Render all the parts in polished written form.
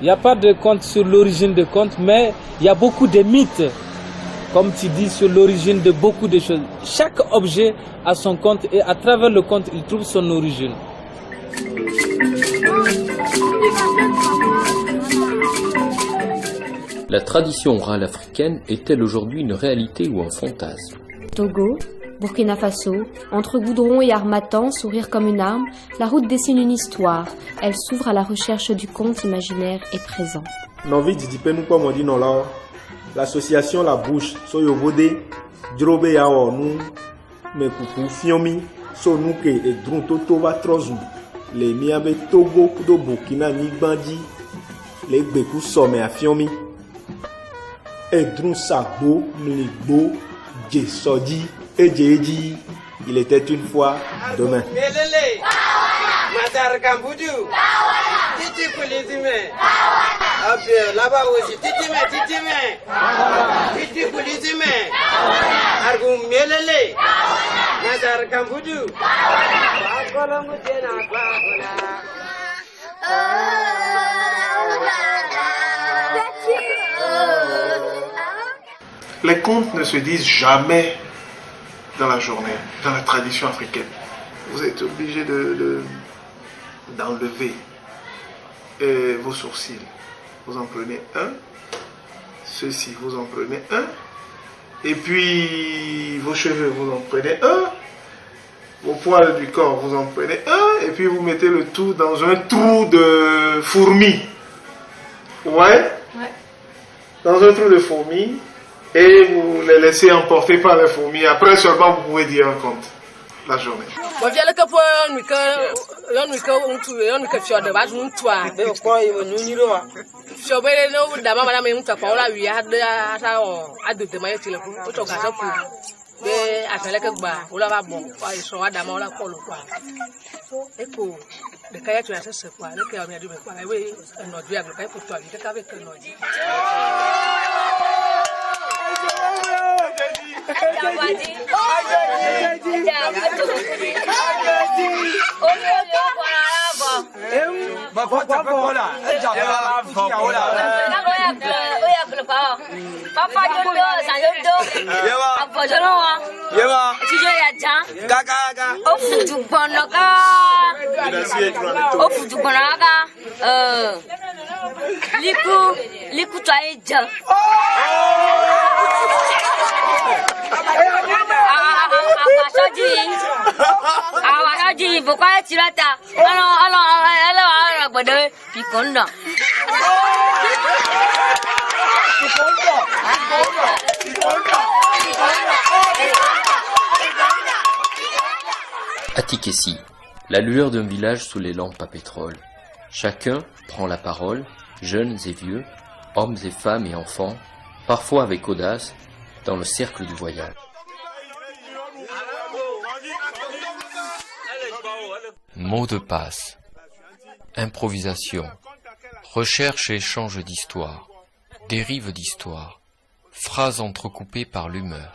Il n'y a pas de conte sur l'origine de conte, mais il y a beaucoup de mythes, comme tu dis, sur l'origine de beaucoup de choses. Chaque objet a son conte et à travers le conte, il trouve son origine. La tradition orale africaine est-elle aujourd'hui une réalité ou un fantasme? Togo, Burkina Faso, entre Goudron et Harmattan, sourire comme une arme, la route dessine une histoire. Elle s'ouvre à la recherche du conte imaginaire et présent. L'association La Bouche, Soyobode, Drobe Yaonu, Mekuku Fiomi, Sonuke et Drun Totoba Trozu, les Miabe Togo, Kudo Burkina Nigbandi, les Beku Some à Fiomi, et Drun Sagbo, Mligbo, Jesodi, et Jeji. Il était une fois demain. Là-bas aussi, Titi Koulizime, Argum Melele, Nazar Kamboudou. Les contes ne se disent jamais dans la journée, dans la tradition africaine. Vous êtes obligé d'enlever vos sourcils. Vous en prenez un, ceci vous en prenez un, et puis vos cheveux vous en prenez un, vos poils du corps vous en prenez un, et puis vous mettez le tout dans un trou de fourmi. Ouais. Dans un trou de fourmi, et vous les laissez emporter par les fourmis. Après seulement vous pouvez dire un conte la journée. À Tikessi, la lueur d'un village sous les lampes à pétrole. Chacun prend la parole, jeunes et vieux, hommes et femmes et enfants, parfois avec audace, dans le cercle du voyage. Mots de passe, improvisation, recherche et échange d'histoire, dérive d'histoire, phrases entrecoupées par l'humeur.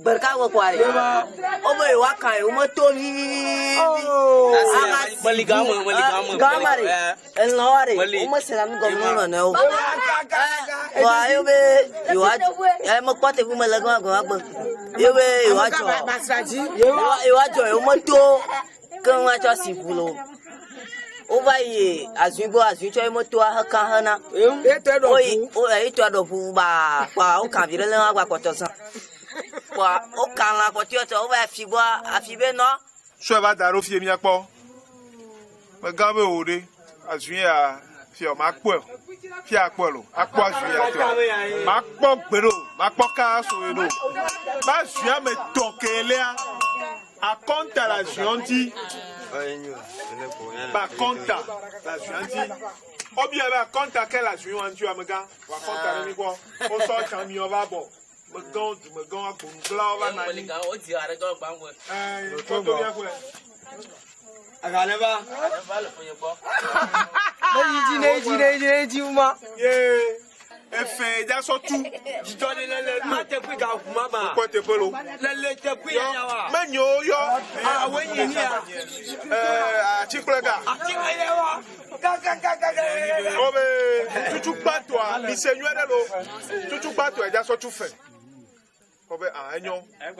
Berka wa kware. O boy wa kai o moto vi. Maligamo. Gamari. El naware. O mo selam gomo no. Wa yo be yo wa. Ya mo kwate ku malaga go agbo. Yo be yo wa jo. Yo wa jo o moto. Kan wa jo sifulo. O vai azuncho moto a hana. O to adofu ba kwa o kan vire le agba kotosan. Kwa o kan la kotioto o va fiboa afibe no. So e ba daro fie mi apo. Me gan be ore azun ya fi o ma po. Fi apo lo, apo azun ya to. Ma po gbero, ma po ka so ero. Ba azun me tokele a konta la jonti. Ba konta la jonti. Obi ba konta ke la jonti amega. Wa konta mi ko. O so chan mi o ba bo. Me gan a kun gla wa na ni. O ti are go gba ngo. To to bien ko. Agaleba. Agaleba le fun bo. Neji uma. Efe ja so tu. Jidole le ma te pu ga kuma ba. Ko te polo. Le te pu ya wa. Menyo yo. Ah we yin ni a. A chiklega. Akile wa. Ga. Obe tutu patwa mi senyo de lo. Tutu patwa ja so tu fe. Obe enyo. E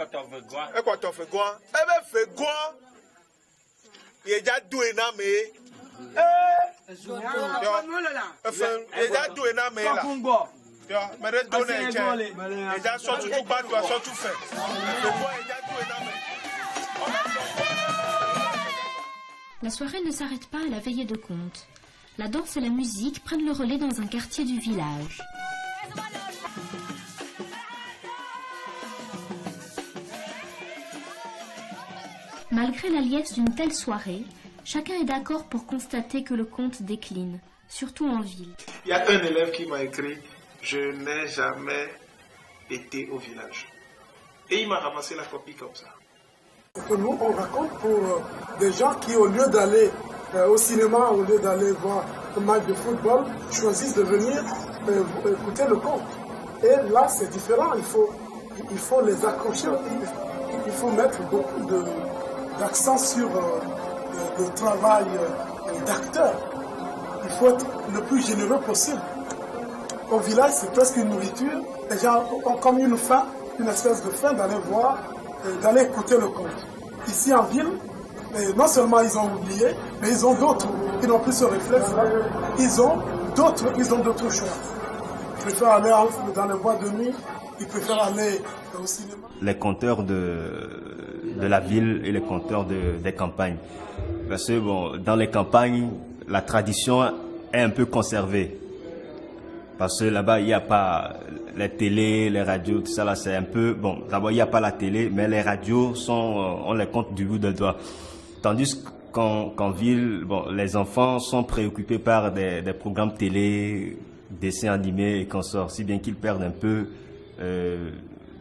ko to fe goan. E be fe goan. Ye ja do ena me. Eja do ena me la. Yo, me re do na che. Eja so tutu patwa so tu fe. Le boy eja do ena me. La soirée ne s'arrête pas à la veillée de conte. La danse et la musique prennent le relais dans un quartier du village. Malgré la liesse d'une telle soirée, chacun est d'accord pour constater que le conte décline, surtout en ville. Il y a un élève qui m'a écrit « Je n'ai jamais été au village ». Et il m'a ramassé la copie comme ça. Que nous, on raconte pour des gens qui, au lieu d'aller au cinéma, au lieu d'aller voir un match de football, choisissent de venir écouter le conte. Et là, c'est différent. Il faut les accrocher. Il faut mettre beaucoup d'accent sur le travail d'acteur. Il faut être le plus généreux possible. Au village, c'est presque une nourriture. Les gens ont comme une faim, une espèce de faim d'aller voir, d'aller écouter le conte. Ici en ville, non seulement ils ont oublié, mais ils ont d'autres. Ils n'ont plus ce réflexe-là. Ils ont d'autres choix. Ils préfèrent aller dans les boîtes de nuit, ils préfèrent aller au cinéma. Les conteurs de la ville et les conteurs des campagnes. Parce que bon, dans les campagnes, la tradition est un peu conservée. Parce que là-bas, il n'y a pas les télés, les radios, tout ça là, c'est un peu... Bon, d'abord, il n'y a pas la télé, mais les radios on les compte du bout de doigt. Tandis qu'en ville, bon, les enfants sont préoccupés par des programmes télé, dessins animés et consorts, si bien qu'ils perdent un peu,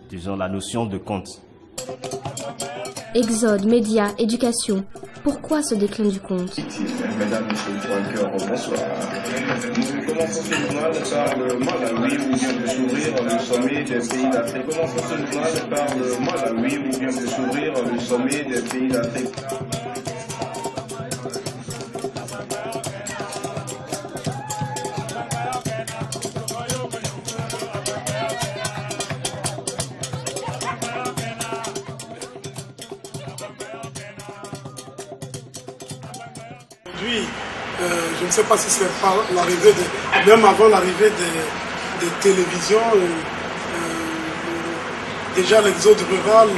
disons, la notion de conte. Exode, médias, éducation. Pourquoi ce déclin du conte? Mesdames, Messieurs, bonsoir. Nous commençons ce journal par le Malawi où vient de s'ouvrir le sommet des pays d'Afrique. Commençons ce journal par le Malawi où vient de s'ouvrir le sommet des pays d'Afrique. Je ne sais pas si c'est par l'arrivée même avant l'arrivée des télévisions, déjà l'exode rural,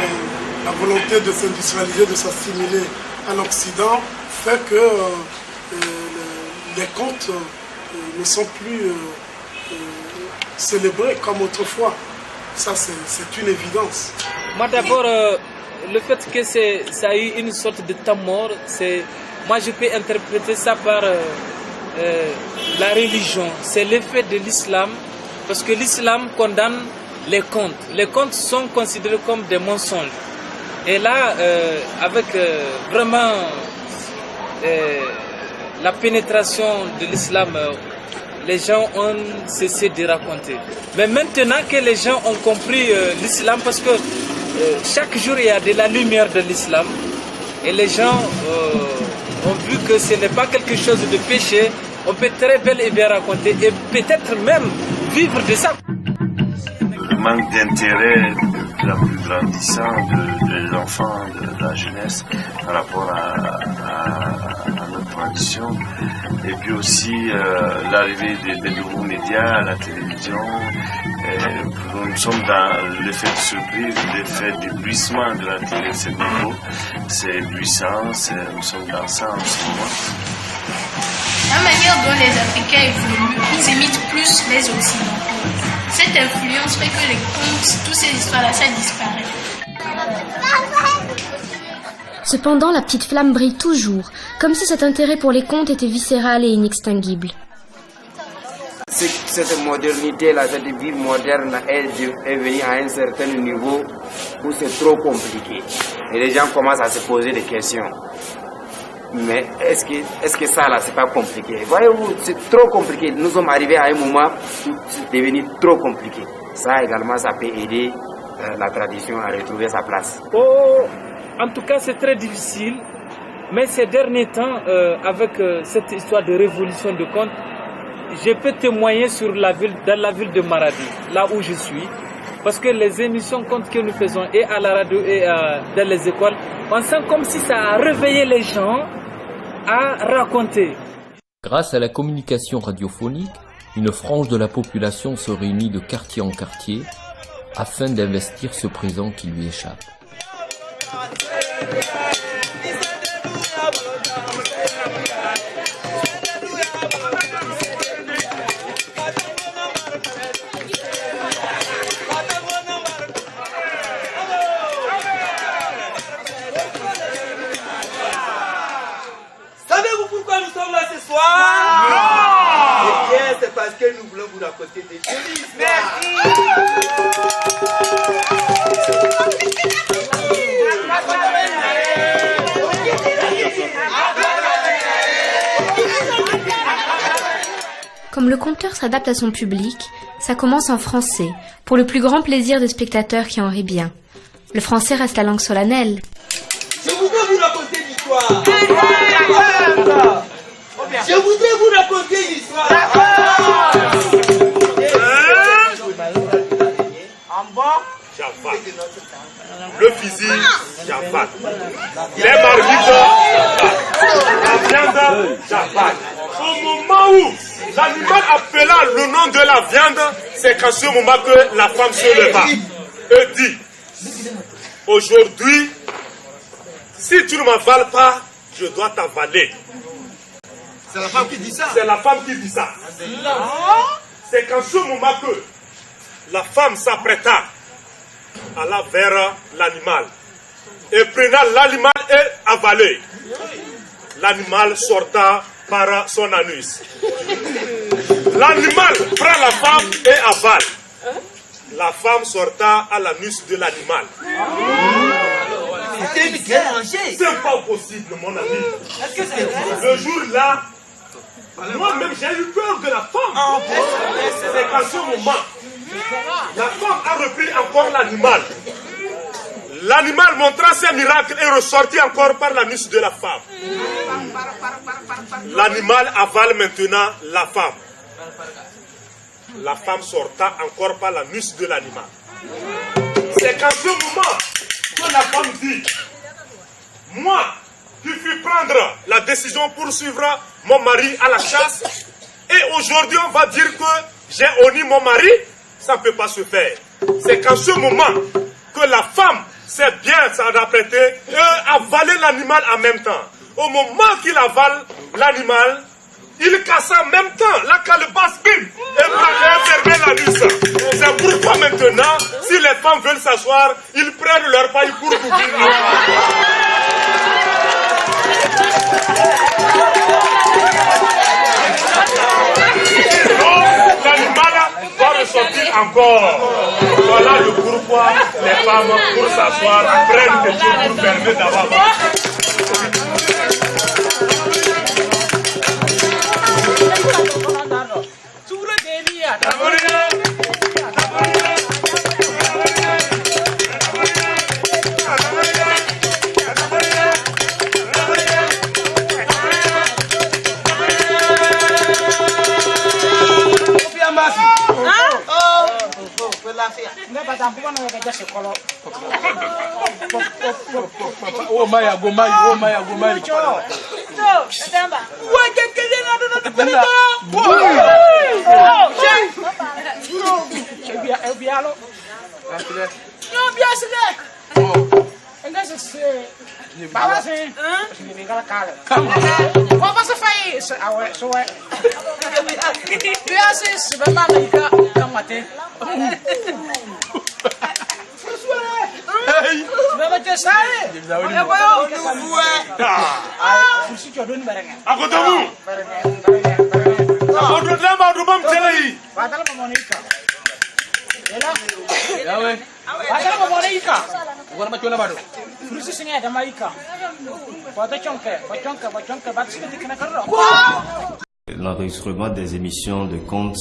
la volonté de s'industrialiser, de s'assimiler à l'Occident, fait que les contes ne sont plus célébrés comme autrefois. Ça, c'est une évidence. Moi d'abord, le fait que ça a eu une sorte de temps mort, moi je peux interpréter ça par la religion. C'est l'effet de l'islam, parce que l'islam condamne les contes. Les contes sont considérés comme des mensonges. Et là, avec vraiment la pénétration de l'islam, les gens ont cessé de raconter. Mais maintenant que les gens ont compris l'islam, parce que chaque jour il y a de la lumière de l'islam et les gens ont vu que ce n'est pas quelque chose de péché. On peut très bel et bien raconter et peut-être même vivre de ça. Le manque d'intérêt de la plus grandissant des enfants, de la jeunesse par rapport à notre tradition. Et puis aussi l'arrivée des nouveaux médias, la télévision. Nous sommes dans l'effet de surprise, l'effet d'éblouissement de la télé, c'est nouveau, c'est éblouissant, nous sommes dans ça en ce moment. La manière dont les Africains évoluent, ils imitent plus les Occidentaux. Cette influence fait que les contes, toutes ces histoires-là, ça disparaît. Cependant, la petite flamme brille toujours, comme si cet intérêt pour les contes était viscéral et inextinguible. Cette modernité-là, cette vie moderne est venue à un certain niveau où c'est trop compliqué. Et les gens commencent à se poser des questions. Mais est-ce que ça là, c'est pas compliqué? Voyez-vous, c'est trop compliqué. Nous sommes arrivés à un moment où c'est devenu trop compliqué. Ça également, ça peut aider la tradition à retrouver sa place. En tout cas, c'est très difficile. Mais ces derniers temps, avec cette histoire de révolution de contes, je peux témoigner dans la ville de Maradi, là où je suis. Parce que les émissions contes que nous faisons, et à la radio et dans les écoles, on sent comme si ça a réveillé les gens à raconter. Grâce à la communication radiophonique, une frange de la population se réunit de quartier en quartier afin d'investir ce présent qui lui échappe. Savez-vous pourquoi nous sommes là ce soir? Non! Eh bien, c'est parce que nous voulons vous raconter des jolies histoires. Comme le conteur s'adapte à son public, ça commence en français, pour le plus grand plaisir des spectateurs qui en rient bien. Le français reste la langue solennelle. Je voudrais vous raconter l'histoire. Je voudrais vous raconter l'histoire. En bas, Jaffa. Le physique, Jaffa. Les marmites, la viande, Jaffa. Au moment où l'animal appela le nom de la viande, c'est qu'à ce moment que la femme se leva et dit: aujourd'hui, si tu ne m'avales pas, je dois t'avaler. c'est la femme qui dit ça. C'est la femme qui dit ça. C'est qu'en ce moment que la femme s'apprêta à aller vers l'animal et prenant l'animal et avalé. L'animal sorta par son anus. L'animal prend la femme et avale. La femme sorta à l'anus de l'animal. C'est pas possible, mon ami. Le jour-là, moi-même j'ai eu peur de la femme. C'est qu'à ce moment, la femme a repris encore l'animal. L'animal montra ses miracles et ressortit encore par l'anus de la femme. L'animal avale maintenant la femme. La femme sorta encore par l'anus de l'animal. C'est qu'en ce moment que la femme dit: moi qui fus prendre la décision pour suivre mon mari à la chasse, et aujourd'hui on va dire que j'ai honni mon mari, ça ne peut pas se faire. C'est qu'en ce moment que la femme s'est bien s'apprêter et avaler l'animal en même temps. Au moment qu'il avale l'animal, il cassa en même temps la calebasse, bim, et fermait l'anus. C'est pourquoi maintenant, si les femmes veulent s'asseoir, ils prennent leur paille pour couvrir le l'animal va ressortir encore. Voilà le pourquoi les femmes, pour s'asseoir, prennent des choses pour permettre d'avoir. Oh Maya Gomai. L'enregistrement des émissions de contes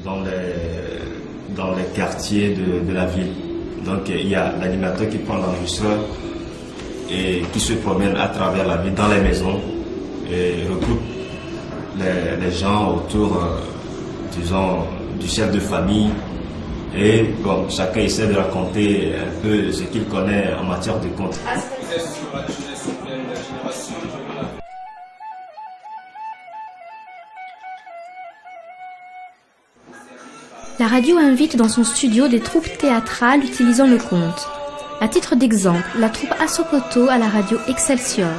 dans les quartiers de la ville. Donc il y a l'animateur qui prend l'enregistreur et qui se promène à travers la ville, dans les maisons, et regroupe les gens autour, disons, du chef de famille. Et bon, chacun essaie de raconter un peu ce qu'il connaît en matière de contes. La radio invite dans son studio des troupes théâtrales utilisant le conte. À titre d'exemple, la troupe Asokoto à la radio Excelsior.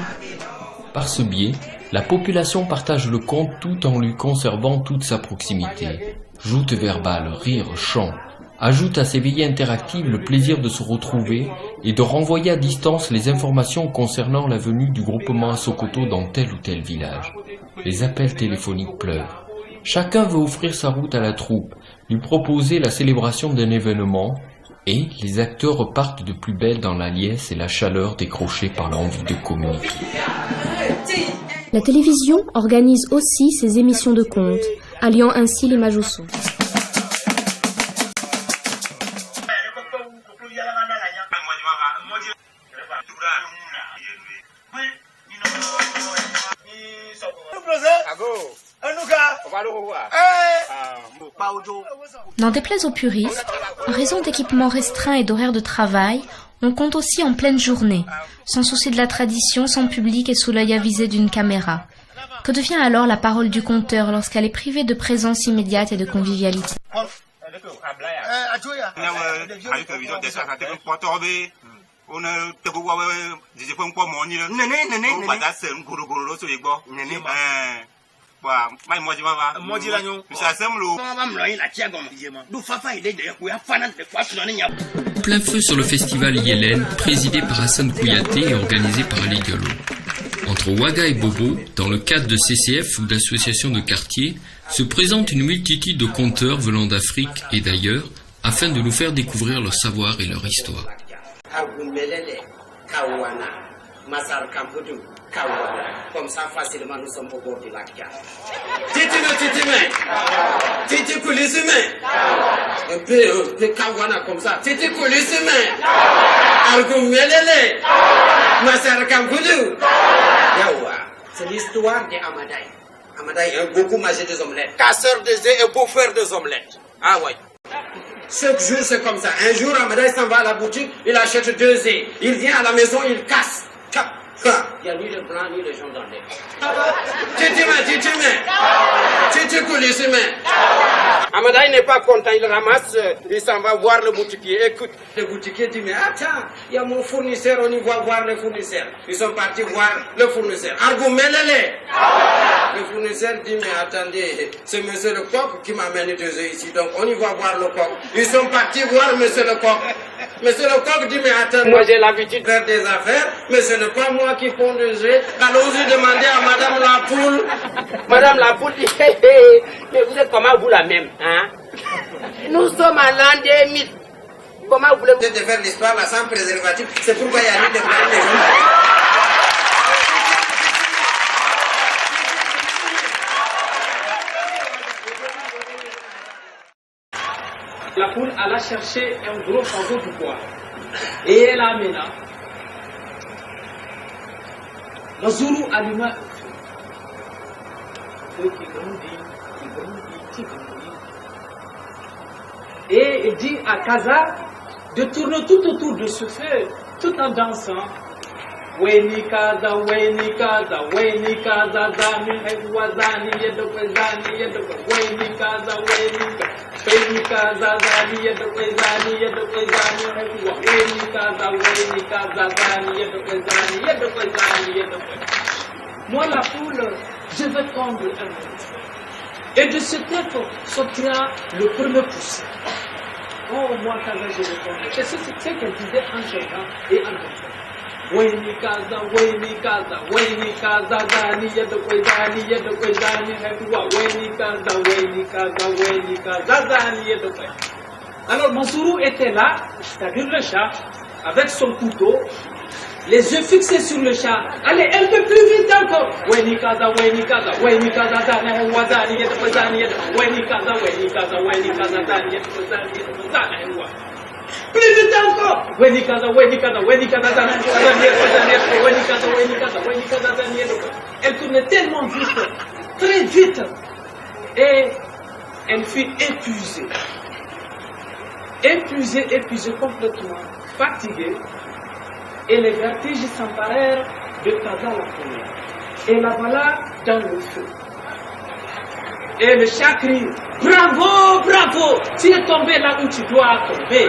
Par ce biais, la population partage le conte tout en lui conservant toute sa proximité. Joutes verbales, rires, chants, ajoute à ces veillées interactives le plaisir de se retrouver et de renvoyer à distance les informations concernant la venue du groupement Asokoto dans tel ou tel village. Les appels téléphoniques pleurent. Chacun veut offrir sa route à la troupe, lui proposer la célébration d'un événement, et les acteurs repartent de plus belle dans la liesse et la chaleur décrochée par l'envie de communiquer. La télévision organise aussi ses émissions de contes, alliant ainsi l'image au son. N'en déplaise aux puristes, en raison d'équipements restreints et d'horaires de travail, on compte aussi en pleine journée, sans souci de la tradition, sans public et sous l'œil avisé d'une caméra. Que devient alors la parole du conteur lorsqu'elle est privée de présence immédiate et de convivialité? Plein feu sur le festival Yélène, présidé par Hassan Kouyaté et organisé par Ali Gallo. Entre Ouaga et Bobo, dans le cadre de CCF ou d'associations de quartier, se présente une multitude de conteurs venant d'Afrique et d'ailleurs, afin de nous faire découvrir leur savoir et leur histoire. Comme ça, facilement, nous sommes au bord du lac. Titi coulisses, un peu Kawana comme ça. Titi coulisses, Argumelele, Massar Kampoudou. C'est l'histoire d'Amadaï. Amadaï est beaucoup mangé des omelettes. Casseur des œufs et bouffeur des omelettes. Ah ouais. Chaque jour, c'est comme ça. Un jour, Amadaï s'en va à la boutique, il achète 2 œufs. Il vient à la maison, il casse. Il n'y a ni le blanc ni le jaune dans l'air. Titi coulisses. Amadaï n'est pas content, il ramasse, il s'en va voir le boutiquier. Écoute, le boutiquier dit, mais attends, il y a mon fournisseur, on y va voir le fournisseur. Ils sont partis voir le fournisseur. Argumelele. Le fournisseur dit, mais attendez, c'est monsieur le coq qui m'a amené 2 œufs ici, donc on y va voir le coq. Ils sont partis voir monsieur le coq. Monsieur le coq dit, mais attends, moi j'ai l'habitude de faire des affaires, mais ce n'est pas moi qui fonds des œufs. Allons-y demander à madame la poule. Madame la poule dit, mais vous êtes comment vous la même, hein? Nous sommes à l'an 2000. Comment vous voulez de faire l'histoire là sans préservatif? C'est pourquoi il y a eu des problèmes des gens. La poule alla chercher un gros fardeau de bois et elle amena. Le Zoulou alluma. et dit à Kaza de tourner tout autour de ce feu, tout en dansant. Weni Kaza, Weni Kaza, Weni Kaza, Zani, Wazani, Yedokwezani, Weni Kaza, Weni Kaza, Zani, Yedokwezani, Weni Kaza, Zani, Yedokwezani. Moi, la poule, je vais tondre un œuf. Et de cet œuf sortira le premier poussé. Oh, moi, Kaza, je vais tondre. Et c'est ce qu'elle disait en chantant et en dansant. Weni Kaza, Weni Kaza, Weni Kaza, Zani, Yedokwezani, Weni Kaza, Zani, Alors, Mansourou était là, c'est-à-dire le chat, avec son couteau, les yeux fixés sur le chat. Allez, un peu plus vite encore. Weni Kaza, Zani, Weni Kaza, Zani, Weni Kaza, Zani, Plus vite encore. Weni Kaza, Zani. Elle tournait tellement vite, très vite, et elle fut épuisée. Épuisée complètement, fatiguée. Et les vertiges s'emparèrent de Kaza la première. Et la voilà dans le feu. Et le chat crie, bravo, bravo, tu es tombé là où tu dois tomber.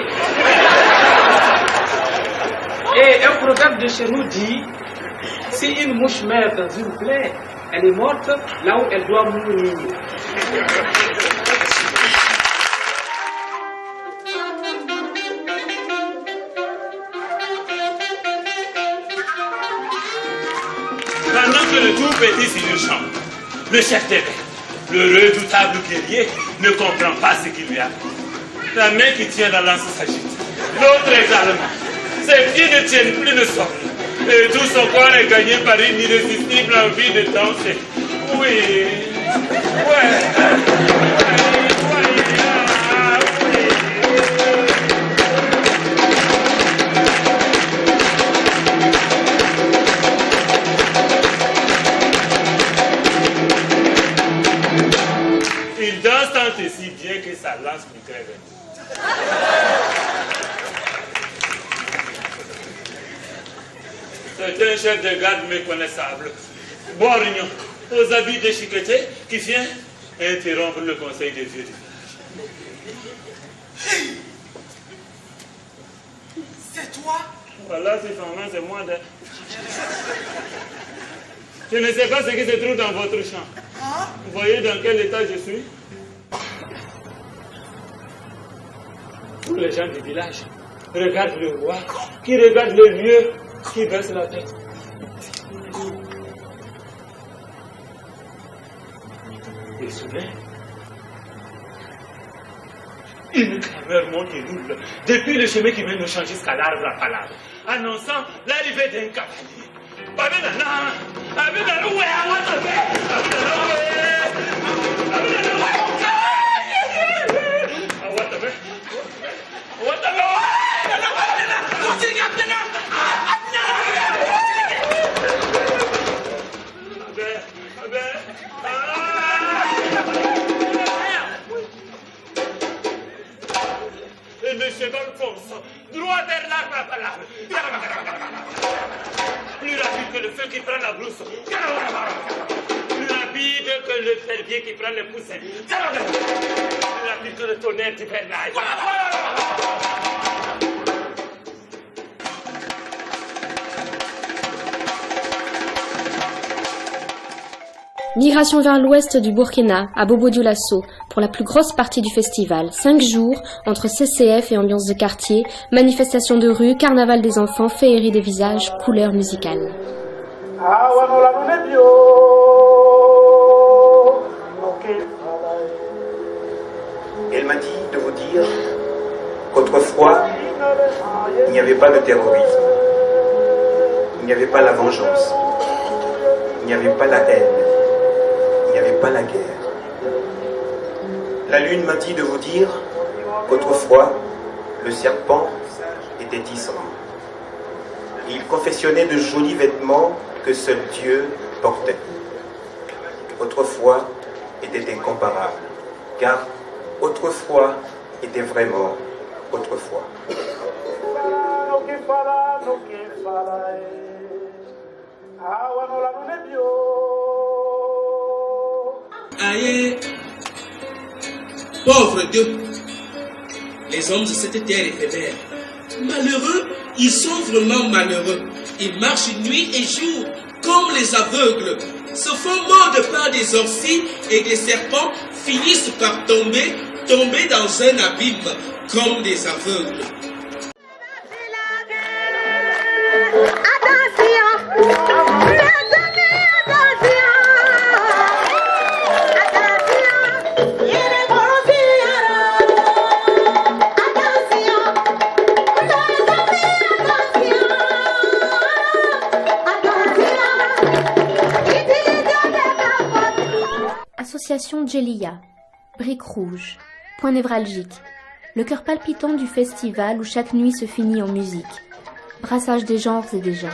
Et un proverbe de chez nous dit, si une mouche meurt dans une plaie, elle est morte là où elle doit mourir. Pendant que le tout petit Sinouchan, le chef d'évêque, le redoutable guerrier, ne comprend pas ce qui lui arrive. La main qui tient la lance s'agite. L'autre également. Ses pieds ne tiennent plus le sol. Et tout son corps est gagné par une irrésistible envie de danser. Oui. Ouais. Il danse tant et si bien que sa lance lui crève. C'est un chef de garde méconnaissable, borgne, aux habits déchiquetés, qui vient interrompre le conseil des vieux du village. Hey! C'est toi? Voilà, c'est moi. Je ne sais pas ce qui se trouve dans votre champ. Hein? Vous voyez dans quel état je suis? Tous les gens du village regardent le roi, qui regarde le lieu, qui baisse la tête. Et soudain, une clameur monte et double depuis le chemin qui mène au champ jusqu'à l'arbre à palabre, annonçant l'arrivée d'un cavalier. Et le cheval fonce droit vers l'arbre à palabre. Plus rapide que le feu qui prend la brousse. Plus rapide que le fervier qui prend les poussins. Plus rapide que le tonnerre du bernaille. Migration vers l'ouest du Burkina, à Bobo-Dioulasso, pour la plus grosse partie du festival. 5 jours, entre CCF et ambiance de quartier, manifestation de rue, carnaval des enfants, féerie des visages, couleurs musicales. Elle m'a dit de vous dire qu'autrefois, il n'y avait pas de terrorisme, il n'y avait pas la vengeance, il n'y avait pas la haine. Il n'y avait pas la guerre. La lune m'a dit de vous dire qu'autrefois, le serpent était tisserand. Il confectionnait de jolis vêtements que seul Dieu portait. Autrefois était incomparable, car autrefois était vraiment autrefois. Aïe, pauvre Dieu, les hommes de cette terre éphémère, malheureux, ils sont vraiment malheureux. Ils marchent nuit et jour comme les aveugles, se font mordre par des orties et des serpents, finissent par tomber dans un abîme comme des aveugles. Association Djelia, brique rouge, point névralgique, le cœur palpitant du festival où chaque nuit se finit en musique, brassage des genres et des gens.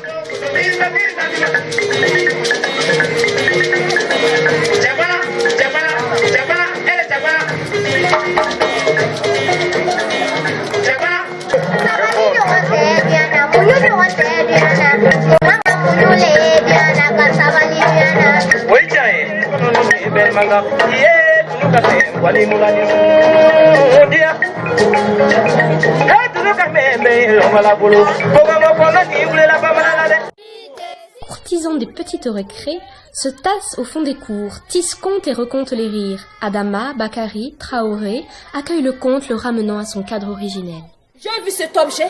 Courtisans des petites récrés se tassent au fond des cours, tissent contes et recomptent les rires. Adama, Bakary, Traoré accueillent le conte, le ramenant à son cadre originel. J'ai vu cet objet,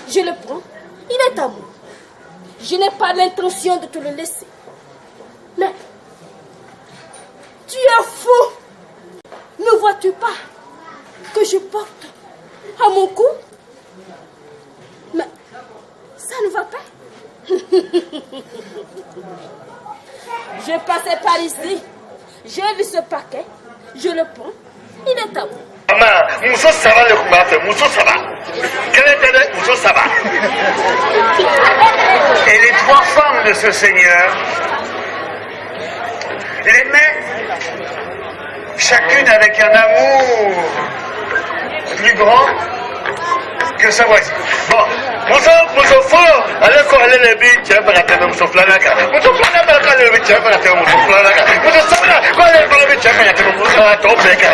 je le prends, il est à moi. Je n'ai pas l'intention de te le laisser. Mais tu es fou. Ne vois-tu pas que je porte à mon cou? Mais ça ne va pas. Je passais par ici, j'ai vu ce paquet, je le prends, il est à moi. Maman, Mousso Saba le combattre, Mousso Saba. Quel était Mousso Saba? Et les trois femmes de ce Seigneur l'aimaient chacune avec un amour plus grand que sa voisine. Bon, Mousso fort, allez quoi, allez les billes, tiens, par la tête de Mousso Flanaka. Mousso Flanaka, par la tête de tiens, par la tête de Mousso Flanaka. Mousso Sabra, quoi, allez par la billes, tiens, par la tête de Mousso Flanaka.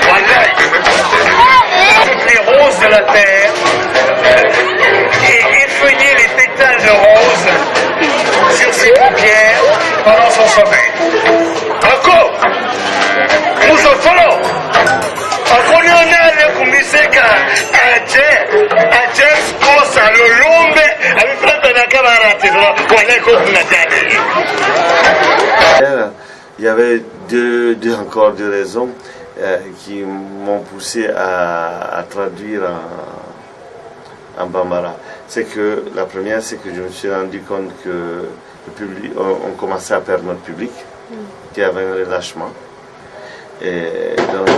Voilà. Toutes les roses de la terre et effeuiller les pétales de rose sur ses paupières pendant son sommeil. Encore, Mousso Folo, encore Lionel Kumiseka, Adjet Kosa, le Lumbe, avec Frantana Camarate, il y avait encore deux raisons qui m'ont poussé à traduire en bambara. C'est que la première, c'est que je me suis rendu compte que le public, on commençait à perdre notre public, qui avait un relâchement. Et donc,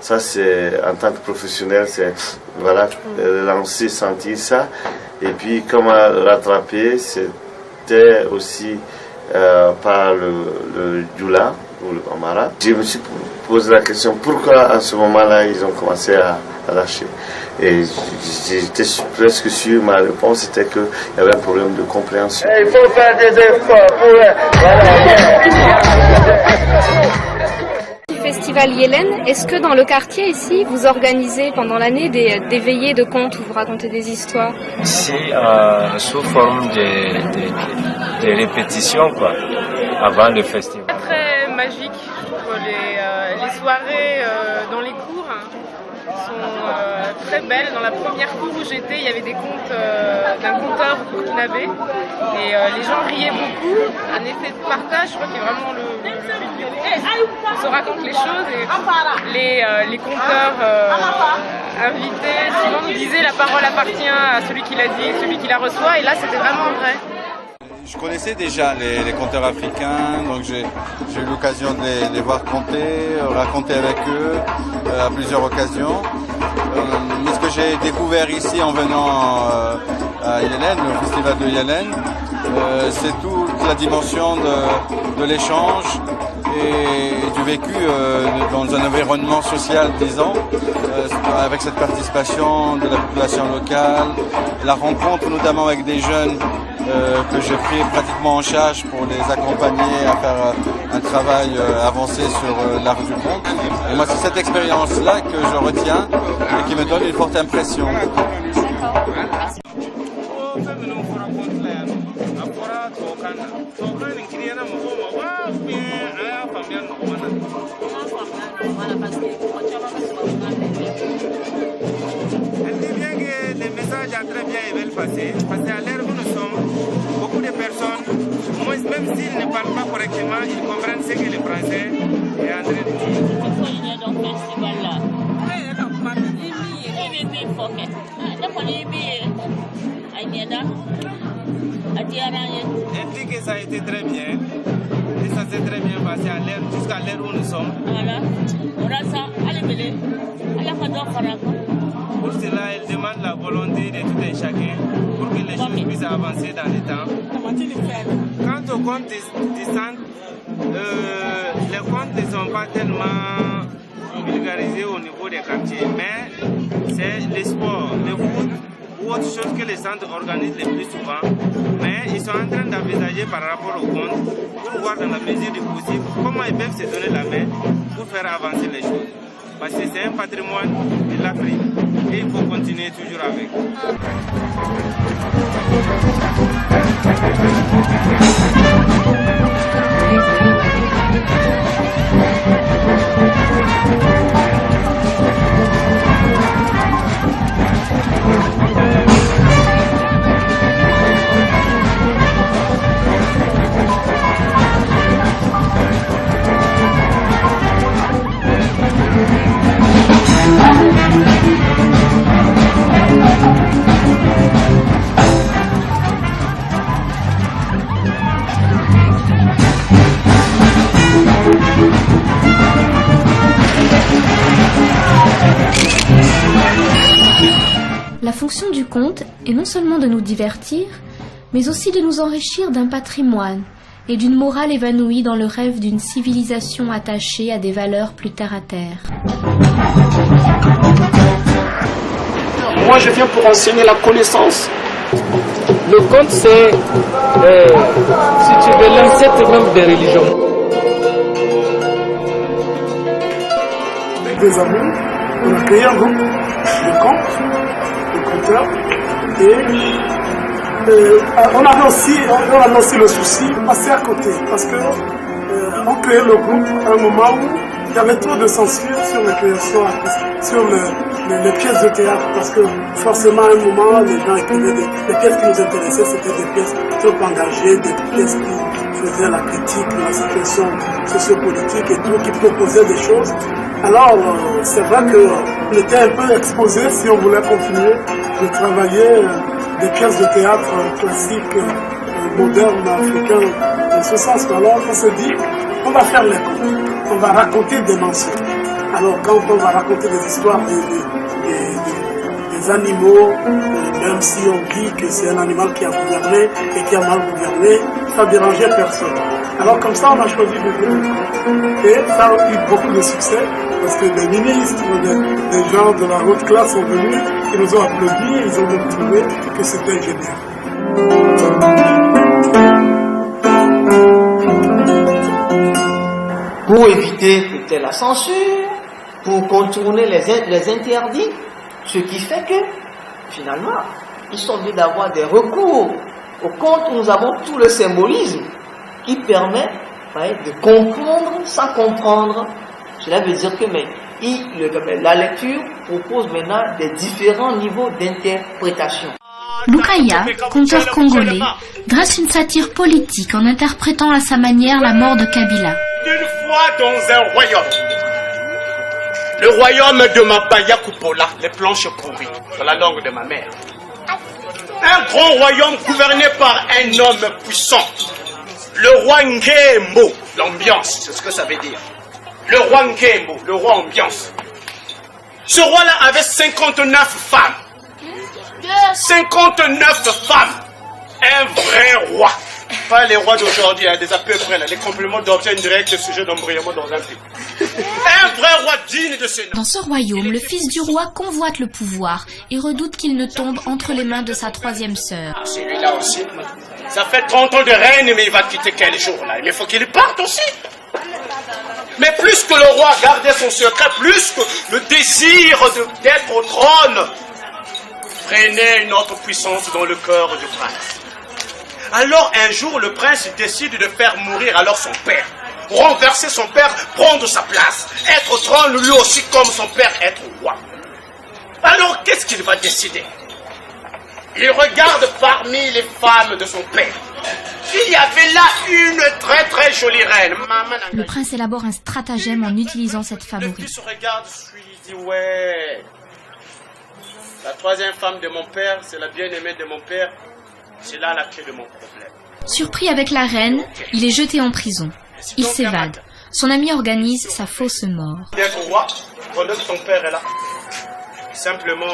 ça, c'est en tant que professionnel, c'est voilà, lancer, sentir ça. Et puis, comment rattraper, c'était aussi par le djoula ou le bambara. Je me suis posé la question pourquoi en ce moment-là ils ont commencé à lâcher. Et j'étais presque sûr, ma réponse était qu'il y avait un problème de compréhension. Il faut faire des efforts pour... Festival Yélène, est-ce que dans le quartier ici, vous organisez pendant l'année des veillées de contes où vous racontez des histoires? Ici, sous forme de répétitions, quoi, avant le festival. Très magique. Les soirées dans les cours sont très belles. Dans la première cour où j'étais, il y avait des contes d'un conteur burkinabé et les gens riaient beaucoup. Un effet de partage, je crois qu'il y a vraiment le but du conte. On se raconte les choses et les conteurs invités souvent nous disaient la parole appartient à celui qui l'a dit et celui qui la reçoit, et là c'était vraiment vrai. Je connaissais déjà les conteurs africains, donc j'ai eu l'occasion de les voir conter, raconter avec eux à plusieurs occasions. Mais ce que j'ai découvert ici en venant à Yélène, le festival de Yélène, c'est toute la dimension de l'échange, et du vécu dans un environnement social, disons, avec cette participation de la population locale, la rencontre notamment avec des jeunes que j'ai pris pratiquement en charge pour les accompagner à faire un travail avancé sur l'art du conte. Et moi, c'est cette expérience-là que je retiens et qui me donne une forte impression. Elle dit bien que les messages ont très bien et bien passé, parce qu'à l'heure où nous sommes, beaucoup de personnes, même s'ils ne parlent pas correctement, ils comprennent ce que les Français est en train de dire. Elle dit que ça a été très bien, et ça s'est très bien passé jusqu'à l'heure où nous sommes. Pour cela, elle demande la volonté de tout et chacun pour que les choses puissent avancer dans le temps. Quant aux comptes distants, les comptes ne sont pas tellement vulgarisés au niveau des quartiers, mais c'est les sports, le foot ou autre chose que les centres organisent le plus souvent. Mais ils sont en train d'envisager par rapport au compte pour voir dans la mesure du possible comment ils peuvent se donner la main pour faire avancer les choses. Parce que c'est un patrimoine de l'Afrique et il faut continuer toujours avec. La fonction du conte est non seulement de nous divertir, mais aussi de nous enrichir d'un patrimoine et d'une morale évanouie dans le rêve d'une civilisation attachée à des valeurs plus terre à terre. Moi, je viens pour enseigner la connaissance. Le conte, c'est, si tu veux, l'ancêtre même des religions. Avec des amis, on a créé un groupe de contes, de conteurs, et on avait aussi le souci de passer à côté, parce que on créait le groupe à un moment où il y avait trop de censure sur les créations artistiques, sur les pièces de théâtre, parce que forcément à un moment les gens écrivaient les pièces qui nous intéressaient, c'était des pièces trop engagées, des pièces qui faisaient la critique de la situation sociopolitique et tout, qui proposaient des choses. Alors c'est vrai qu'on était un peu exposé si on voulait continuer de travailler des pièces de théâtre classiques, modernes, africains, dans ce sens. Alors on se dit, on va faire les contes, on va raconter des mensonges. Alors quand on va raconter des histoires des animaux, même si on dit que c'est un animal qui a gouverné et qui a mal gouverné, ça ne dérangeait personne. Alors comme ça, on a choisi de faire. Et ça a eu beaucoup de succès, parce que des ministres, des gens de la haute classe sont venus, ils nous ont applaudi, ils ont trouvé que c'était génial. Pour éviter peut-être la censure, pour contourner les interdits, ce qui fait que, finalement, ils sont obligés d'avoir des recours au conte où nous avons tout le symbolisme qui permet de comprendre sans comprendre. Cela veut dire que la lecture propose maintenant des différents niveaux d'interprétation. Lukaya, conteur congolais, dresse une satire politique en interprétant à sa manière la mort de Kabila. Une fois dans un royaume, le royaume de Mabaya Kupola, les planches pourries, dans la langue de ma mère. Un grand royaume gouverné par un homme puissant, le roi Nkembo. L'ambiance, c'est ce que ça veut dire. Le roi Nkembo, le roi ambiance. Ce roi-là avait 59 femmes. 59 femmes. Un vrai roi. pas les rois d'aujourd'hui, hein, des à peu près, là, les compléments d'objet indirect, le sujet d'embrayement dans un pays. Un vrai roi digne de ce nom. Dans ce royaume, le fils du roi convoite le pouvoir et redoute qu'il ne tombe entre les mains de sa troisième sœur. Celui-là aussi, ça fait 30 ans de règne, mais il va quitter quel jour là? Il faut qu'il parte aussi. Mais plus que le roi gardait son secret, plus que le désir d'être au trône freinait une autre puissance dans le cœur du prince. Alors un jour, le prince décide de faire mourir alors son père. Renverser son père, prendre sa place, être au trône lui aussi comme son père, être roi. Alors qu'est-ce qu'il va décider? Il regarde parmi les femmes de son père. Il y avait là une très très jolie reine. Le prince élabore un stratagème en utilisant cette Le favorite. fils regarde, il dit ouais. La troisième femme de mon père, c'est la bien-aimée de mon père. C'est là la clé de mon problème. Surpris avec la reine, il est jeté en prison. Il s'évade. Son ami organise sa fausse mort. D'être roi, pendant que ton père est là, simplement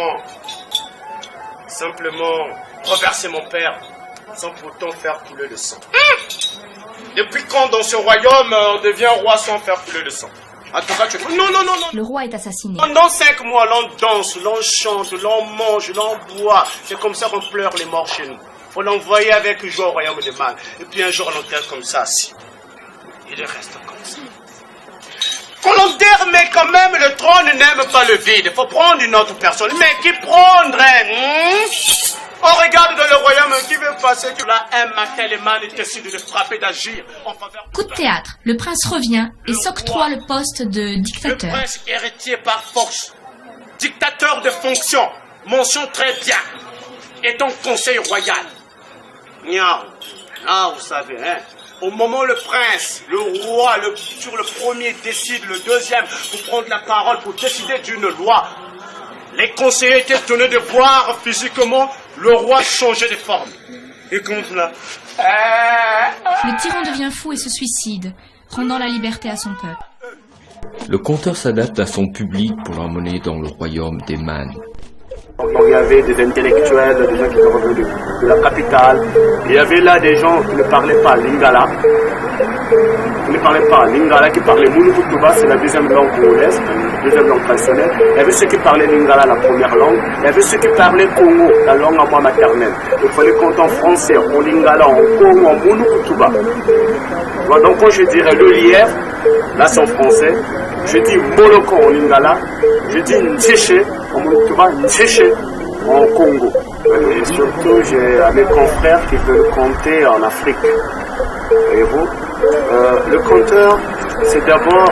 reverser mon père sans pourtant faire couler le sang. Depuis quand dans ce royaume on devient roi sans faire couler le sang? En tout cas, tu... Non. Le roi est assassiné. Pendant 5 mois, l'on danse, l'on chante, l'on mange, l'on boit. C'est comme ça qu'on pleure les morts chez nous. Faut l'envoyer avec joie au royaume des mâles. Et puis un jour, on l'enterre comme ça, assis. Il reste comme ça. Qu'on l'enterre, mais quand même, le trône n'aime pas le vide. Il faut prendre une autre personne. Mais qui prendrait? On regarde dans le royaume qui veut passer. Tu l'as un matin, les mâles décident de frapper, d'agir. Coup de théâtre, le prince revient et s'octroie le poste de dictateur. Le prince héritier par force. Dictateur de fonction. Mention très bien. Et ton conseil royal. Vous savez, hein. Au moment où le prince, le roi, sur le premier décide, le deuxième, pour prendre la parole, pour décider d'une loi, les conseillers étaient tenus de voir physiquement le roi changer de forme. Et comme là. Le tyran devient fou et se suicide, rendant la liberté à son peuple. Le conteur s'adapte à son public pour l'emmener dans le royaume des mânes. Donc, il y avait des intellectuels, des gens qui étaient revenus de la capitale. Il y avait là des gens qui ne parlaient pas lingala. Qui parlaient Mulukutuba, c'est la deuxième langue congolaise, la deuxième langue traditionnelle. Il y avait ceux qui parlaient lingala, la première langue. Il y avait ceux qui parlaient Congo, la langue à moi maternelle. Il fallait compter en français, en lingala, en Congo, en Mulukutuba. Donc quand je dirais le lièvre, là c'est en français. Je dis Moloko en lingala. Je dis Ndjéché en Mulukutuba, Ndjéché en Congo. Et surtout, j'ai mes confrères qui veulent compter en Afrique. Voyez-vous, le conteur, c'est d'abord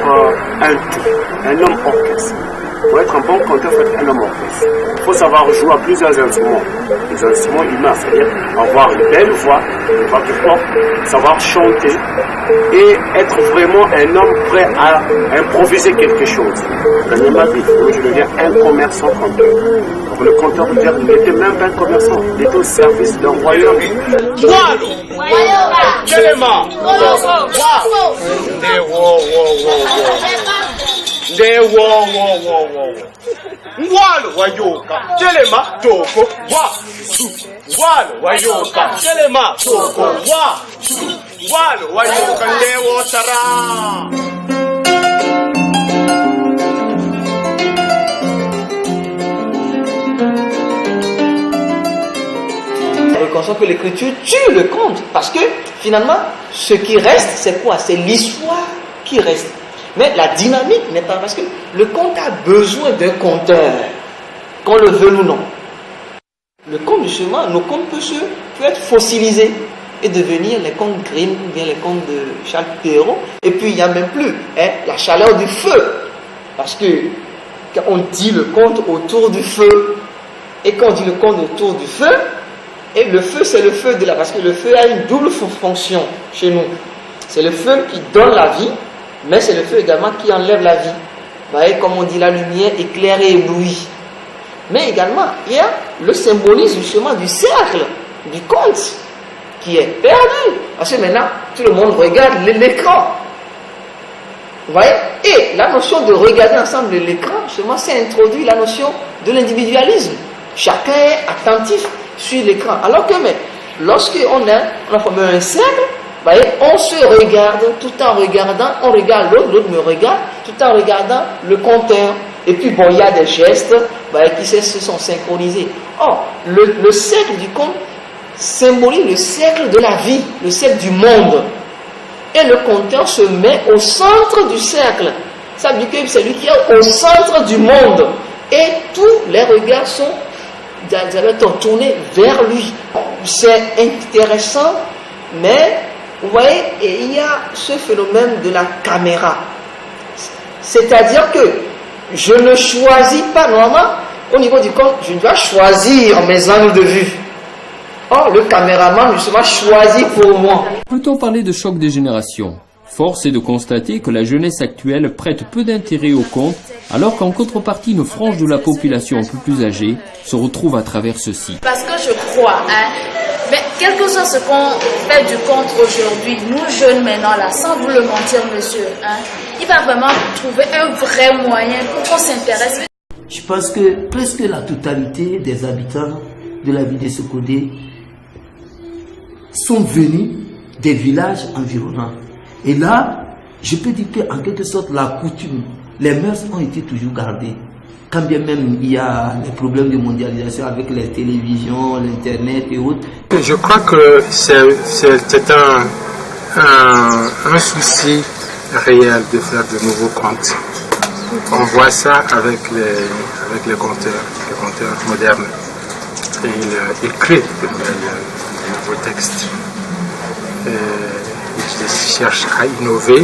un tout, un homme orchestre. Pour être un bon conteur, il faut être un homme orchestre. Il faut savoir jouer à plusieurs instruments. Les instruments humains, c'est-à-dire avoir une belle voix qui porte, savoir chanter et être vraiment un homme prêt à improviser quelque chose. Gagner ma vie, donc je deviens un commerçant conteur. Donc le conteur, il n'était même pas un commerçant, il était au service d'un royaume. Ngwalo wayoka telema toko wa ngwalo wayoka telema toko wa ngwalo wayoka ndewo tara. On consent que l'écriture tue le conte parce que finalement ce qui reste c'est quoi? C'est l'histoire qui reste. Mais la dynamique n'est pas parce que le conte a besoin d'un conteur, qu'on le veuille ou non. Le conte, justement, nos contes peuvent être fossilisés et devenir les contes Grimm ou bien les contes de Charles Perrault. Et puis, il n'y a même plus la chaleur du feu. Parce que quand on dit le conte autour du feu, et quand on dit le conte autour du feu, et le feu, c'est le feu de la... Parce que le feu a une double fonction chez nous. C'est le feu qui donne la vie, mais c'est le feu également qui enlève la vie. Vous voyez, comme on dit, la lumière éclaire et éblouit. Mais également, il y a le symbolisme justement du cercle, du conte, qui est perdu. Parce que maintenant, tout le monde regarde l'écran. Vous voyez? Et la notion de regarder ensemble l'écran, justement, c'est introduit la notion de l'individualisme. Chacun est attentif sur l'écran. Alors que, mais, lorsqu'on a formé un cercle, voyez, on se regarde tout en regardant, on regarde l'autre, l'autre me regarde, tout en regardant le compteur. Et puis bon, il y a des gestes qui se sont synchronisés. Or, le cercle du compte symbolise le cercle de la vie, le cercle du monde. Et le compteur se met au centre du cercle. Ça veut dire que c'est lui qui est au centre du monde. Et tous les regards sont tournés vers lui. C'est intéressant, mais vous voyez, il y a ce phénomène de la caméra. C'est-à-dire que je ne choisis pas, normalement, au niveau du compte, je dois choisir mes angles de vue. Or, le caméraman, justement, choisit pour moi. Peut-on parler de choc des générations? Force est de constater que la jeunesse actuelle prête peu d'intérêt au conte, alors qu'en contrepartie, une frange de la population un peu plus âgée se retrouve à travers ceci. Parce que je crois, mais quel que soit ce qu'on fait du conte aujourd'hui, nous jeunes maintenant, là, sans vous le mentir, monsieur, il va vraiment trouver un vrai moyen pour qu'on s'intéresse. Je pense que presque la totalité des habitants de la ville de Sokodé sont venus des villages environnants. Et là, je peux dire qu'en quelque sorte, la coutume, les mœurs ont été toujours gardées. Quand bien même il y a des problèmes de mondialisation avec les télévisions, l'Internet et autres. Je crois que c'est un souci réel de faire de nouveaux contes. On voit ça avec les conteurs modernes. Et ils créent de nouveaux textes. Ils cherchent à innover.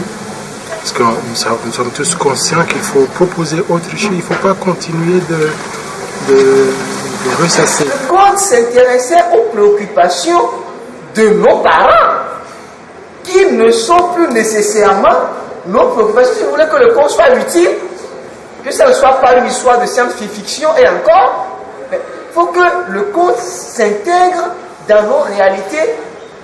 Parce que nous sommes tous conscients qu'il faut proposer autre chose. Il ne faut pas continuer de ressasser. Le conte s'intéressait aux préoccupations de nos parents, qui ne sont plus nécessairement nos préoccupations. Si vous voulez que le conte soit utile, que ce ne soit pas une histoire de science-fiction et encore, il faut que le conte s'intègre dans nos réalités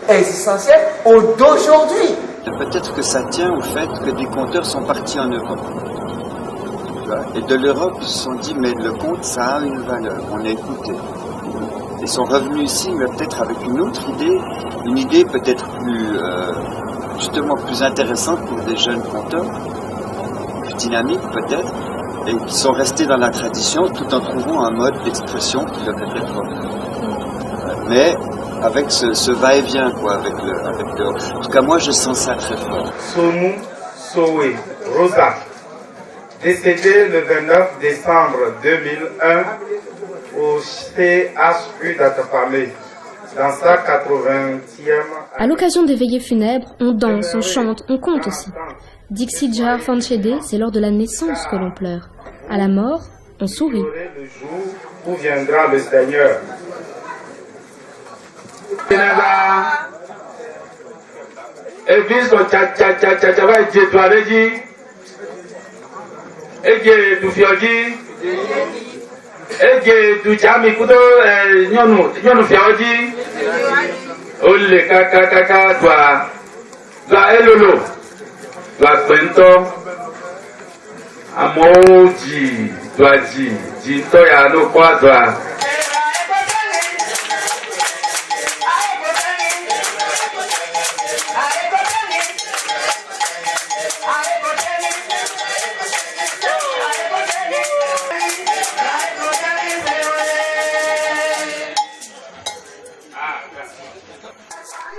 existentielles d'aujourd'hui. Peut-être que ça tient au fait que des conteurs sont partis en Europe. Et de l'Europe, ils se sont dit, mais le conte, ça a une valeur, on a écouté. Ils sont revenus ici, mais peut-être avec une idée peut-être justement plus intéressante pour des jeunes conteurs, plus dynamique peut-être, et ils sont restés dans la tradition tout en trouvant un mode d'expression qui leur était propre. Mais avec ce va-et-vient, quoi, avec le... En tout cas, moi, je sens ça très fort. Soumou Sowe Rosa, décédée le 29 décembre 2001 au CHU d'Atapamé, dans sa 80e... À l'occasion des veillées funèbres, on danse, on chante, on compte aussi. Dixit Jar Fanchede, c'est lors de la naissance que l'on pleure. À la mort, on sourit. Le jour où viendra le Seigneur. Et puis,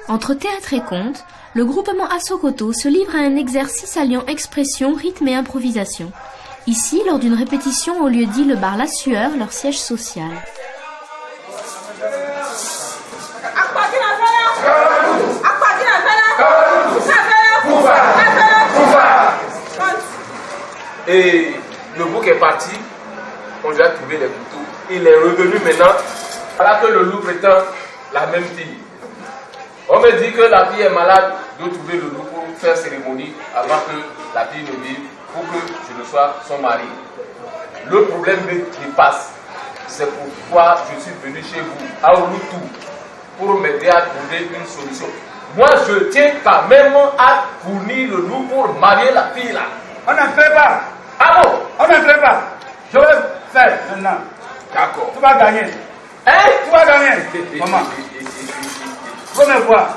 Entre théâtre et conte, le groupement Assokoto se livre à un exercice alliant expression, rythme et improvisation. Ici, lors d'une répétition au lieu dit le bar La Sueur, leur siège social. Et le bouc est parti, on lui a trouvé les couteaux. Il est revenu maintenant, alors que le loup prétend la même fille. On me dit que la fille est malade, de trouver le loup pour faire cérémonie avant que la fille ne vive, pour que je ne sois son mari. Le problème qui passe, c'est pourquoi je suis venu chez vous, à Olutu, pour m'aider à trouver une solution. Moi, je tiens quand même à fournir le loup pour marier la fille là. On n'en fait pas. Ah bon? On n'en fait pas. Je vais faire maintenant. D'accord. Tu vas gagner. Hein? Tu vas gagner. Maman. Première fois.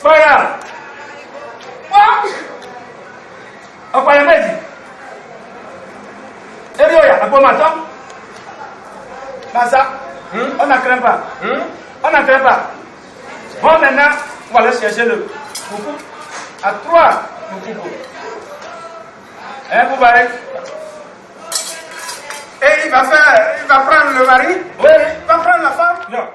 Voilà. Apa yang lagi? Apa masak? Masak? On ne craint pas. On ne craint pas. Bon, maintenant, on va aller chercher le coucou. À 3, le coucou. Hein, vous voyez? Et il va prendre le mari? Oui. Il va prendre la femme? Non.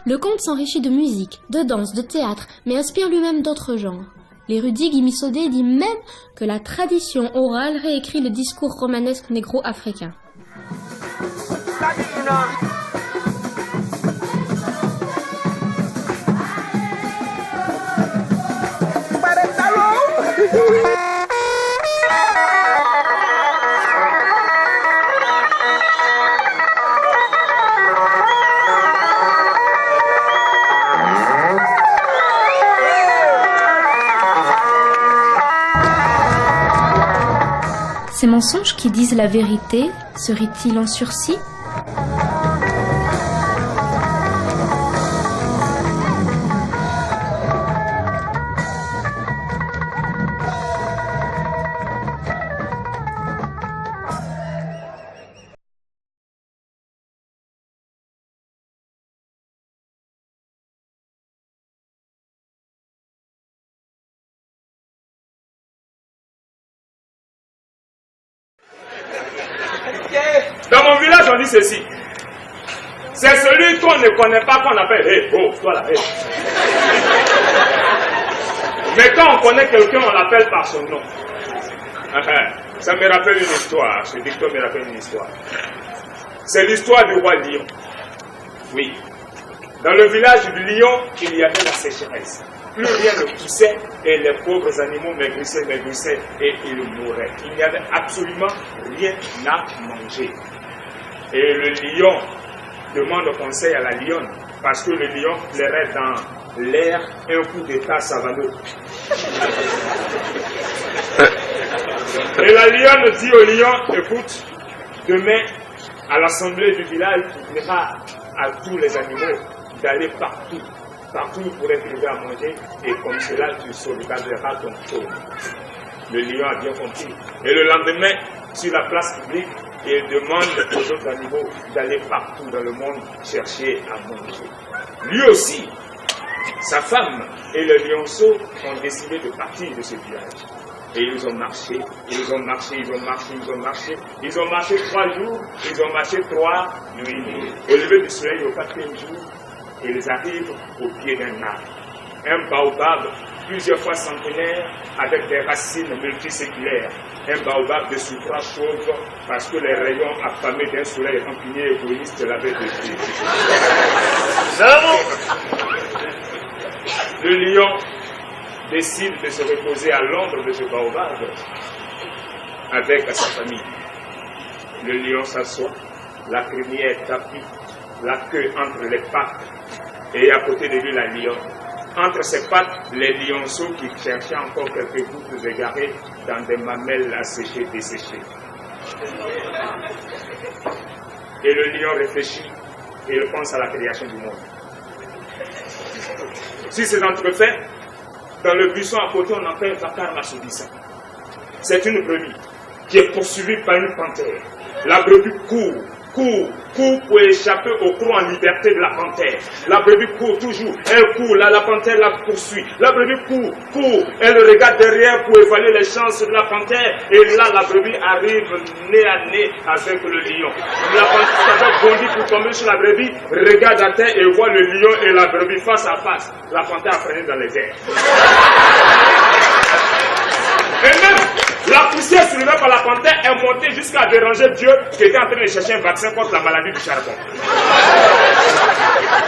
Le conte s'enrichit de musique, de danse, de théâtre, mais inspire lui-même d'autres genres. L'érudit Guy Missaudet dit même que la tradition orale réécrit le discours romanesque négro-africain. Ces mensonges qui disent la vérité seraient-ils en sursis? Dans mon village, on dit ceci. C'est celui qu'on ne connaît pas qu'on appelle hey, oh, toi là, hey. Mais quand on connaît quelqu'un, on l'appelle par son nom. Ça me rappelle une histoire. Ce dicton me rappelle une histoire. C'est l'histoire du roi Lion. Oui. Dans le village du Lion, il y avait la sécheresse. Plus rien ne poussait et les pauvres animaux maigrissaient et ils mouraient. Il n'y avait absolument rien à manger. Et le lion demande conseil à la lionne parce que le lion plairait dans l'air un coup d'état savanneux. Et la lionne dit au lion, écoute, demain à l'assemblée du village, tu diras à tous les animaux d'aller partout pour trouver à manger, et comme cela tu sauvegarderas ton trône. Le lion a bien compris. Et le lendemain, sur la place publique, il demande aux autres animaux d'aller partout dans le monde chercher à manger. Lui aussi, sa femme et le lionceau ont décidé de partir de ce village. Et ils ont marché 3 jours, ils ont marché 3 nuits. Au lever du soleil, au 4e jour, ils arrivent au pied d'un arbre. Un baobab, plusieurs fois centenaire, avec des racines multiséculaires. Un baobab de suffrage chauve, parce que les rayons affamés d'un soleil rancunier et égoïste l'avaient détruit. Le lion décide de se reposer à l'ombre de ce baobab avec sa famille. Le lion s'assoit, la crinière tapie, la queue entre les pattes, et à côté de lui la lionne. Entre ses pattes, les lionceaux qui cherchaient encore quelques gouttes égarées dans des mamelles asséchées, desséchées. Et le lion réfléchit et il pense à la création du monde. Si c'est entrefait, dans le buisson à côté, on appelle Bakar Massoudissa. C'est une brebis qui est poursuivie par une panthère. La brebis court pour échapper au croc en liberté de la panthère. La brebis court toujours, elle court, là, la panthère la poursuit. La brebis court, elle regarde derrière pour évaluer les chances de la panthère. Et là, la brebis arrive nez à nez avec le lion. La panthère bondit pour tomber sur la brebis, regarde à terre et voit le lion et la brebis face à face. La panthère a freiné dans les airs. Et même la poussière soulevée par la panthère est montée jusqu'à déranger Dieu qui était en train de chercher un vaccin contre la maladie du charbon.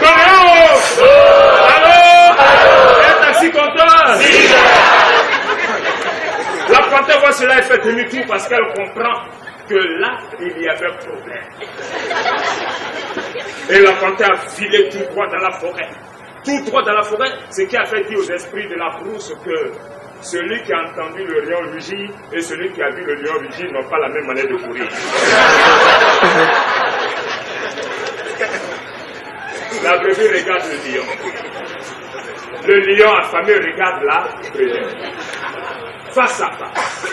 Allô? Un taxi compteur? panthère voit cela, elle fait demi-tour parce qu'elle comprend que là, il y avait problème. Et la panthère a filé tout droit dans la forêt. Tout droit dans la forêt, ce qui a fait dire aux esprits de la brousse que celui qui a entendu le lion rugir et celui qui a vu le lion rugir n'ont pas la même manière de courir. La brebis regarde le lion. Le lion affamé regarde la brebis. Face à face.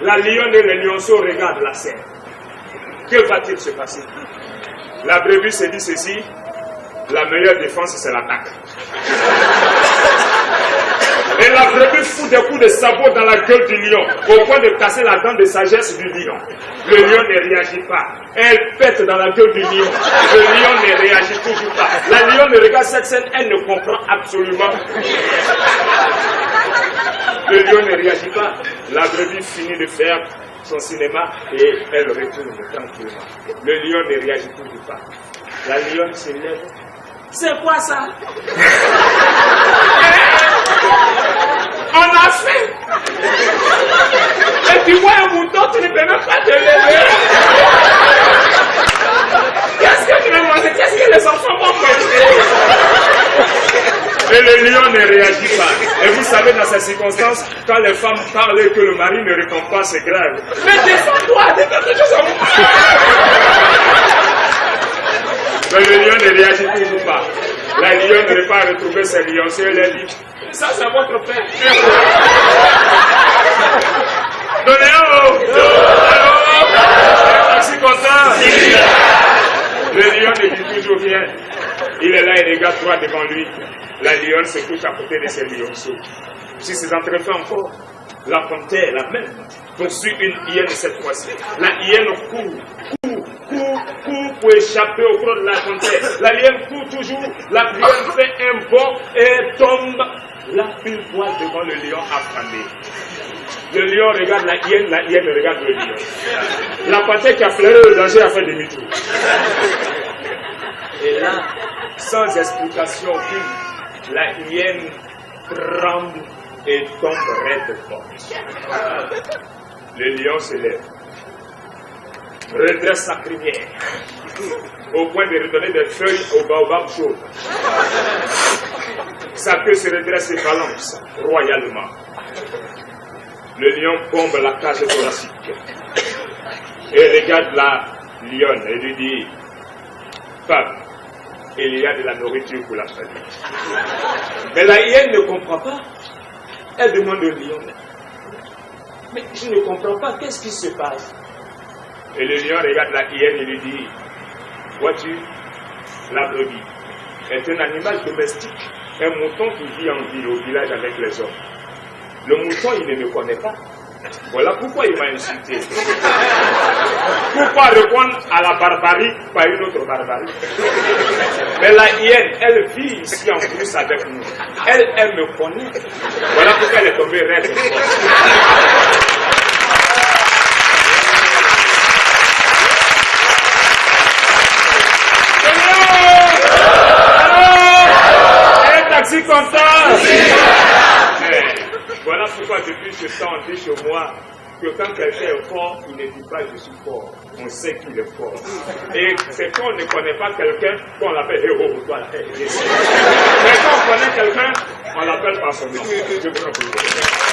La lionne et le lionceau regardent la scène. Que va-t-il se passer? La brebis se dit ceci: la meilleure défense, c'est l'attaque. Et la brebis fout des coups de sabot dans la gueule du lion, au point de casser la dent de sagesse du lion. Le lion ne réagit pas. Elle pète dans la gueule du lion. Le lion ne réagit toujours pas. La lionne regarde cette scène, elle ne comprend absolument rien. Le lion ne réagit pas. La brebis finit de faire son cinéma et elle retourne tranquillement. Le lion ne réagit toujours pas. La lionne se lève. C'est quoi ça? On a faim. Et tu vois un mouton, tu ne peux même pas te lever. Qu'est-ce que tu veux manger? Qu'est-ce que les enfants vont manger? Et le lion ne réagit pas. Et vous savez, dans ces circonstances, quand les femmes parlent et que le mari ne répond pas, c'est grave. Mais défends-toi, dis quelque chose à moi. Mais le lion ne réagit toujours pas. La lionne ne veut pas retrouver ses lionceux. Elle a dit: ça, c'est votre père. Donnez-en. Je suis content. Le lion ne dit toujours rien. Il est là, il regarde droit devant lui. La lionne se couche à côté de ses lionceaux. Si ses entrefaits encore, la panthère, la même, poursuit une hyène cette fois-ci. La hyène court pour échapper au front de la panthère. La hyène court toujours, la hyène fait un bond et tombe là pile poil devant le lion affamé. Le lion regarde la hyène regarde le lion. La panthère qui a flairé le danger a fait demi-tour. Et là, sans explication aucune, la hyène tremble et tombe raide forte. Le lion se lève, redresse sa crinière, au point de redonner des feuilles au baobab chaud. Sa queue se redresse et balance royalement. Le lion bombe la cage thoracique et regarde la lionne et lui dit: femme, il y a de la nourriture pour la famille. Mais la hyène ne comprend pas. Elle demande au lion: mais je ne comprends pas, qu'est-ce qui se passe? Et le lion regarde la hyène et lui dit: vois-tu, la brebis est un animal domestique, un mouton qui vit en ville, au village avec les hommes. Le mouton, il ne me connaît pas. Voilà pourquoi il m'a insulté. Pourquoi répondre à la barbarie par une autre barbarie? Mais la hyène, elle vit ici en plus avec nous. Elle me connaît. Voilà pourquoi elle est tombée raide. Un taxi content. Voilà pourquoi depuis ce temps on dit chez moi que quand quelqu'un est fort, il ne dit pas je suis fort. On sait qu'il est fort. Et c'est quand on ne connaît pas quelqu'un qu'on l'appelle héros. Mais quand on connaît quelqu'un, on l'appelle par son nom. Je vous remercie.